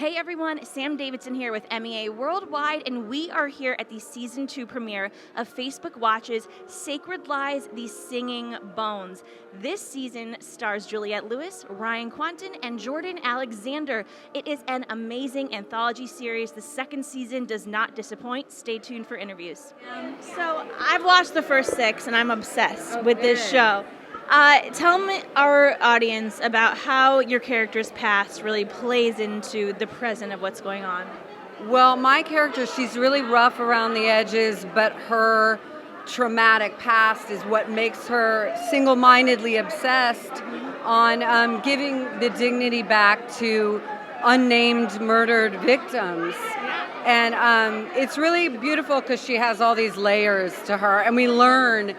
Hey everyone, Sam Davidson here with MEA Worldwide, and we are here at the Season 2 premiere of Facebook Watch's Sacred Lies, The Singing Bones. This season stars Juliette Lewis, Ryan Quanten, and Jordan Alexander. It is an amazing anthology series. The second season does not disappoint. Stay tuned for interviews. So I've watched the first 6, and I'm obsessed with this show. Tell me, our audience, about how your character's past really plays into the present of what's going on. Well, my character, she's really rough around the edges, but her traumatic past is what makes her single-mindedly obsessed on giving the dignity back to unnamed murdered victims. And it's really beautiful because she has all these layers to her, and we learn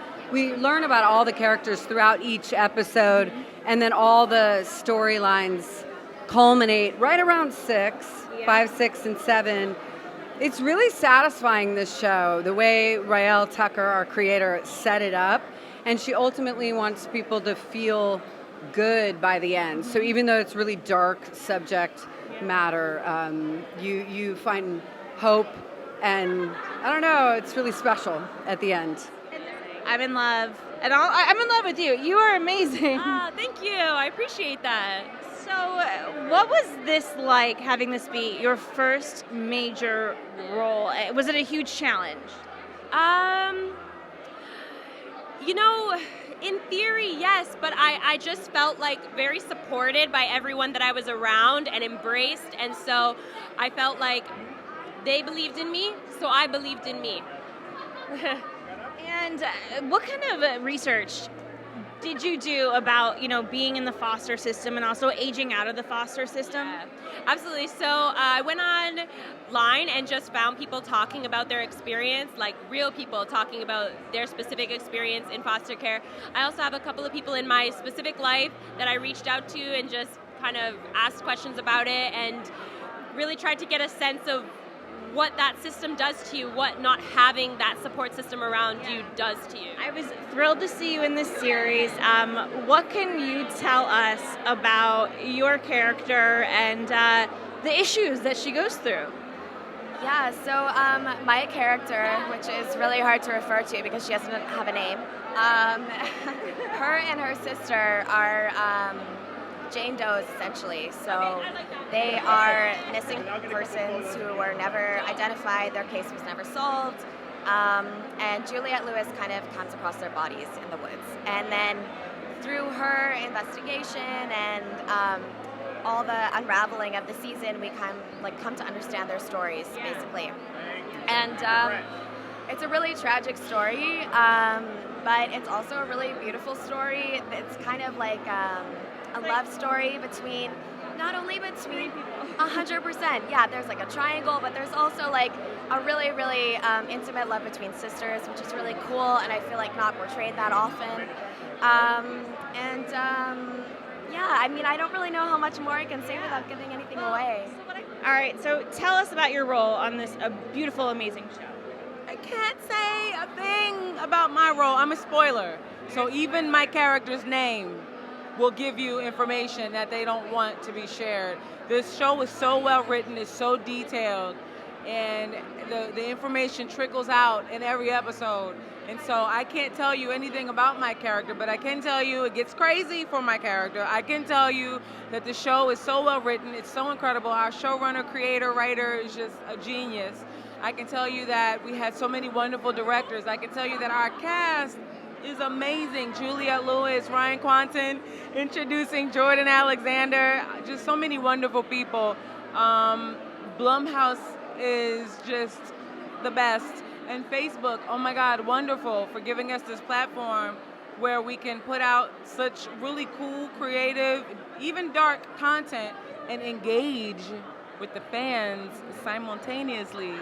about all the characters throughout each episode, and then all the storylines culminate right around 5, 6, and 7. It's really satisfying, this show, the way Rael Tucker, our creator, set it up, and she ultimately wants people to feel good by the end. So even though it's really dark subject matter, you find hope, and I don't know, it's really special at the end. I'm in love, and I'm in love with you. You are amazing. Thank you. I appreciate that. So, what was this like, having this be your first major role? Was it a huge challenge? In theory, yes, but I just felt like very supported by everyone that I was around and embraced, and so I felt like they believed in me, so I believed in me. And what kind of research did you do about, being in the foster system and also aging out of the foster system? Yeah, absolutely. So I went online and just found people talking about their experience, like real people talking about their specific experience in foster care. I also have a couple of people in my specific life that I reached out to and just kind of asked questions about it and really tried to get a sense of what that system does to you, what not having that support system around you does to you. I was thrilled to see you in this series. What can you tell us about your character and the issues that she goes through? Yeah, so my character, which is really hard to refer to because she doesn't have a name, her and her sister are Jane Does, essentially. So they are missing persons who were never identified, their case was never solved, and Juliette Lewis kind of comes across their bodies in the woods. And then through her investigation and all the unraveling of the season, we come to understand their stories, basically. And it's a really tragic story, but it's also a really beautiful story. It's kind of like a love story not only between 100%, yeah, there's like a triangle, but there's also like a really, really intimate love between sisters, which is really cool, and I feel like not portrayed that often. Yeah, I mean, I don't really know how much more I can say without giving anything away. All right, so tell us about your role on this beautiful, amazing show. I can't say a thing about my role. I'm a spoiler. So even my character's name will give you information that they don't want to be shared. This show is so well written, it's so detailed, and the information trickles out in every episode. And so I can't tell you anything about my character, but I can tell you it gets crazy for my character. I can tell you that the show is so well written, it's so incredible. Our showrunner, creator, writer is just a genius. I can tell you that we had so many wonderful directors. I can tell you that our cast is amazing. Juliette Lewis, Ryan Quanten, introducing Jordan Alexander, just so many wonderful people. Blumhouse is just the best. And Facebook, oh my God, wonderful for giving us this platform where we can put out such really cool, creative, even dark content and engage with the fans simultaneously.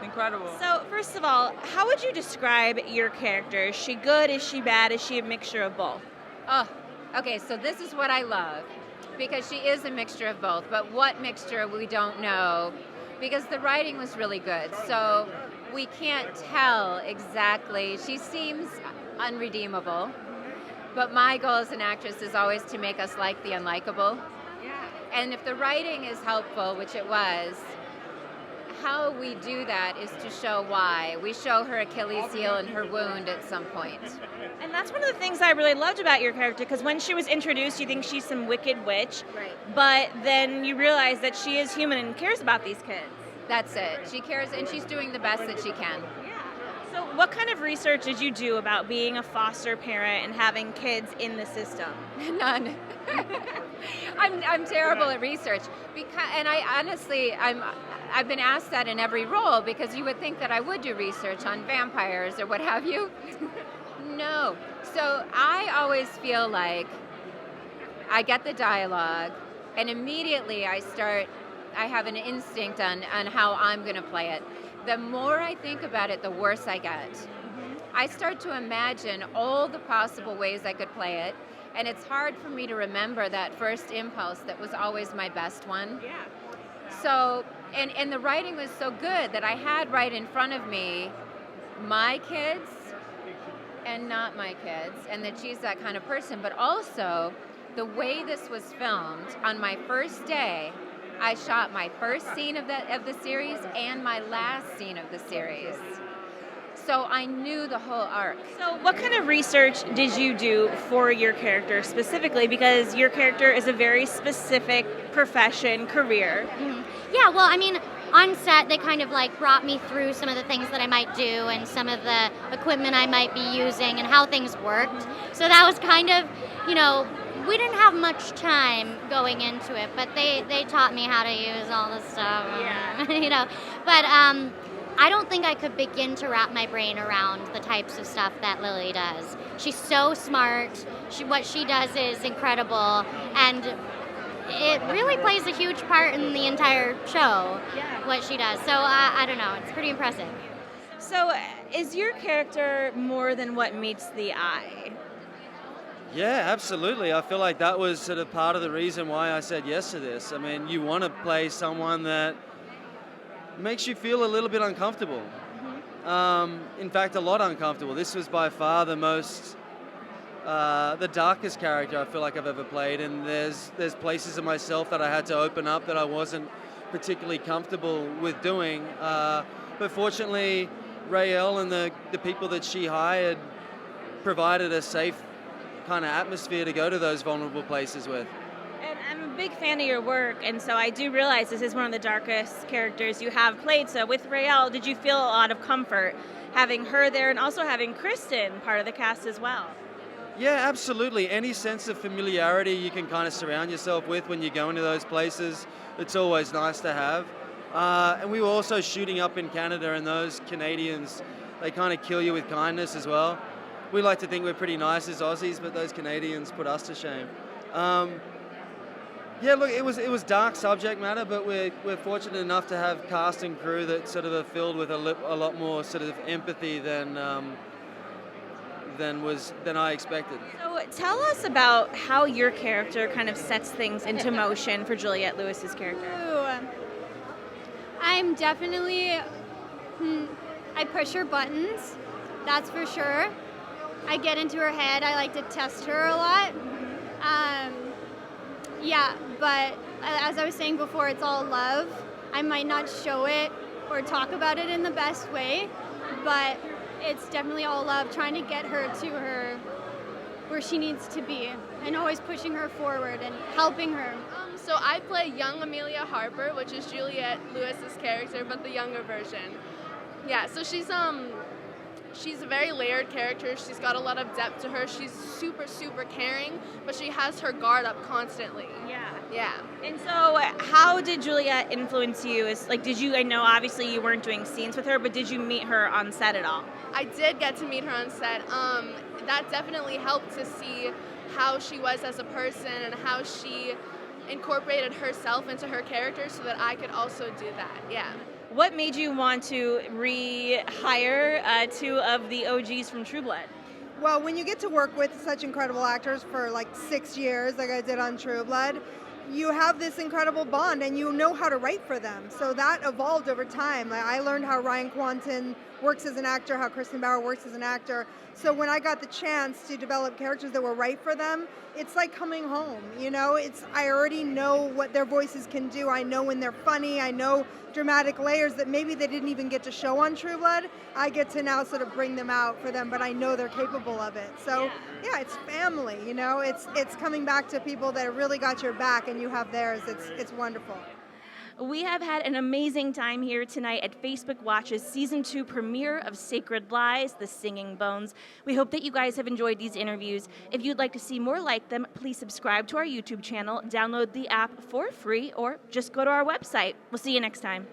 Incredible. So, first of all, how would you describe your character? Is she good? Is she bad? Is she a mixture of both? Oh, okay, so this is what I love, because she is a mixture of both, but what mixture we don't know, because the writing was really good, so we can't tell exactly. She seems unredeemable, but my goal as an actress is always to make us like the unlikable. And if the writing is helpful, which it was, how we do that is to show why. We show her Achilles heel and her wound at some point. And that's one of the things I really loved about your character, because when she was introduced, you think she's some wicked witch, Right. but then you realize that she is human and cares about these kids. That's it. She cares, and she's doing the best that she can. So what kind of research did you do about being a foster parent and having kids in the system? None. I'm terrible at research, and I honestly I've been asked that in every role, because you would think that I would do research on vampires or what have you. No. So I always feel like I get the dialogue, and immediately I have an instinct on how I'm going to play it. The more I think about it, the worse I get. I start to imagine all the possible ways I could play it, and it's hard for me to remember that first impulse that was always my best one. Yeah. So, and the writing was so good that I had right in front of me my kids and not my kids, and that she's that kind of person. But also, the way this was filmed, on my first day, I shot my first scene of the series and my last scene of the series. So I knew the whole arc. So what kind of research did you do for your character specifically? Because your character is a very specific profession, career. Yeah, well, I mean, on set, they kind of like brought me through some of the things that I might do and some of the equipment I might be using and how things worked. So that was kind of, we didn't have much time going into it, but they taught me how to use all the stuff. Yeah. But I don't think I could begin to wrap my brain around the types of stuff that Lily does. She's so smart. What she does is incredible, and it really plays a huge part in the entire show, what she does. So I don't know, it's pretty impressive. So is your character more than what meets the eye? Yeah, absolutely. I feel like that was sort of part of the reason why I said yes to this. I mean, you want to play someone that makes you feel a little bit uncomfortable. In fact, a lot uncomfortable. This was by far the darkest character I feel like I've ever played, and there's places of myself that I had to open up that I wasn't particularly comfortable with doing. But fortunately, Raelle and the people that she hired provided a safe kind of atmosphere to go to those vulnerable places with. And I'm a big fan of your work, and so I do realize this is one of the darkest characters you have played. So with Raelle, did you feel a lot of comfort having her there and also having Kristen part of the cast as well? Yeah, absolutely. Any sense of familiarity you can kind of surround yourself with when you go into those places, it's always nice to have. And we were also shooting up in Canada, and those Canadians, they kind of kill you with kindness as well. We like to think we're pretty nice as Aussies, but those Canadians put us to shame. Yeah, look, it was dark subject matter, but we're fortunate enough to have cast and crew that sort of are filled with a lot more sort of empathy than I expected. So tell us about how your character kind of sets things into motion for Juliette Lewis's character. Ooh. I'm definitely, I push her buttons, that's for sure. I get into her head, I like to test her a lot. Yeah, but as I was saying before, it's all love. I might not show it or talk about it in the best way, but it's definitely all love, trying to get her to her where she needs to be and always pushing her forward and helping her. So I play young Amelia Harper, which is Juliette Lewis's character, but the younger version. Yeah, so she's a very layered character. She's got a lot of depth to her. She's super, super caring, but she has her guard up constantly. Yeah. And so how did Juliette influence you? I know obviously you weren't doing scenes with her, but did you meet her on set at all? I did get to meet her on set. That definitely helped to see how she was as a person and how she incorporated herself into her character so that I could also do that. Yeah. What made you want to rehire two of the OGs from True Blood? Well, when you get to work with such incredible actors for like 6 years, like I did on True Blood, you have this incredible bond and you know how to write for them. So that evolved over time. I learned how Ryan Quanten works as an actor, how Kristen Bauer works as an actor. So when I got the chance to develop characters that were right for them, it's like coming home, you know? I already know what their voices can do. I know when they're funny. I know dramatic layers that maybe they didn't even get to show on True Blood. I get to now sort of bring them out for them, but I know they're capable of it. So yeah, it's family, you know? It's coming back to people that really got your back and you have theirs. It's wonderful. We have had an amazing time here tonight at Facebook Watch's Season 2 premiere of Sacred Lies, The Singing Bones. We hope that you guys have enjoyed these interviews. If you'd like to see more like them, please subscribe to our YouTube channel, download the app for free, or just go to our website. We'll see you next time.